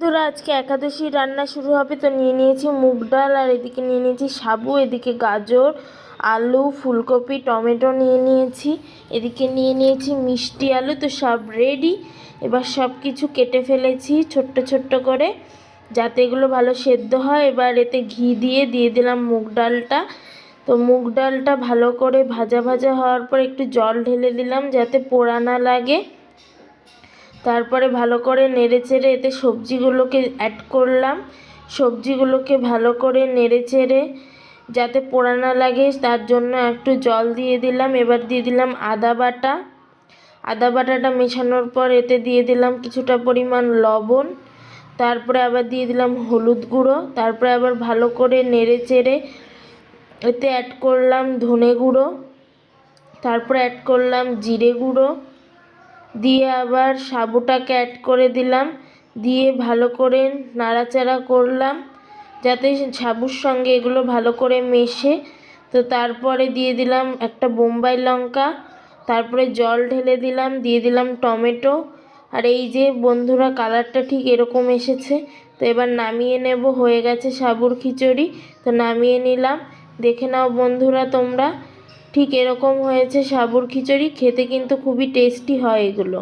বন্ধুরা আজকে একাদশী রান্না শুরু হবে, তো নিয়ে নিয়েছি মুগ ডাল, আর এদিকে নিয়ে নিয়েছি সাবু, এদিকে গাজর, আলু, ফুলকপি, টমেটো নিয়ে নিয়েছি, এদিকে নিয়ে নিয়েছি মিষ্টি আলু। তো সব রেডি। এবার সব কিছু কেটে ফেলেছি ছোট্ট ছোট্ট করে, যাতে এগুলো ভালো সেদ্ধ হয়। এবার এতে ঘি দিয়ে দিলাম মুগ ডালটা। তো মুগ ডালটা ভালো করে ভাজা ভাজা হওয়ার পর একটু জল ঢেলে দিলাম যাতে পোড়া না লাগে। তারপরে ভালো করে নেড়েচেড়ে এতে সবজিগুলোকে অ্যাড করলাম। সবজিগুলোকে ভালো করে নেড়েচেড়ে যাতে পোড়া না লাগে তার জন্য একটু জল দিয়ে দিলাম। এবার দিয়ে দিলাম আদা বাটা। আদা বাটাটা মেশানোর পর এতে দিয়ে দিলাম কিছুটা পরিমাণ লবণ। তারপরে আবার দিয়ে দিলাম হলুদ গুঁড়ো। তারপরে আবার ভালো করে নেড়েচেড়ে এতে অ্যাড করলাম ধনে গুঁড়ো। তারপরে অ্যাড করলাম জিরে গুঁড়ো, দিয়ে আবার সাবুটাকে অ্যাড করে দিলাম। দিয়ে ভালো করে নাড়াচাড়া করলাম যাতে সাবুর সঙ্গে এগুলো ভালো করে মেশে। তো তারপরে দিয়ে দিলাম একটা বোম্বাই লঙ্কা। তারপরে জল ঢেলে দিলাম, দিয়ে দিলাম টমেটো। আর এই যে বন্ধুরা কালারটা ঠিক এরকম এসেছে। তো এবার নামিয়ে নেব, হয়ে গেছে সাবুর খিচুড়ি। তো নামিয়ে নিলাম। দেখে নাও বন্ধুরা তোমরা, ঠিক এরকম হয়েছে সাবুর খিচুড়ি। খেতে কিন্তু খুবই টেস্টি হয় এগুলো।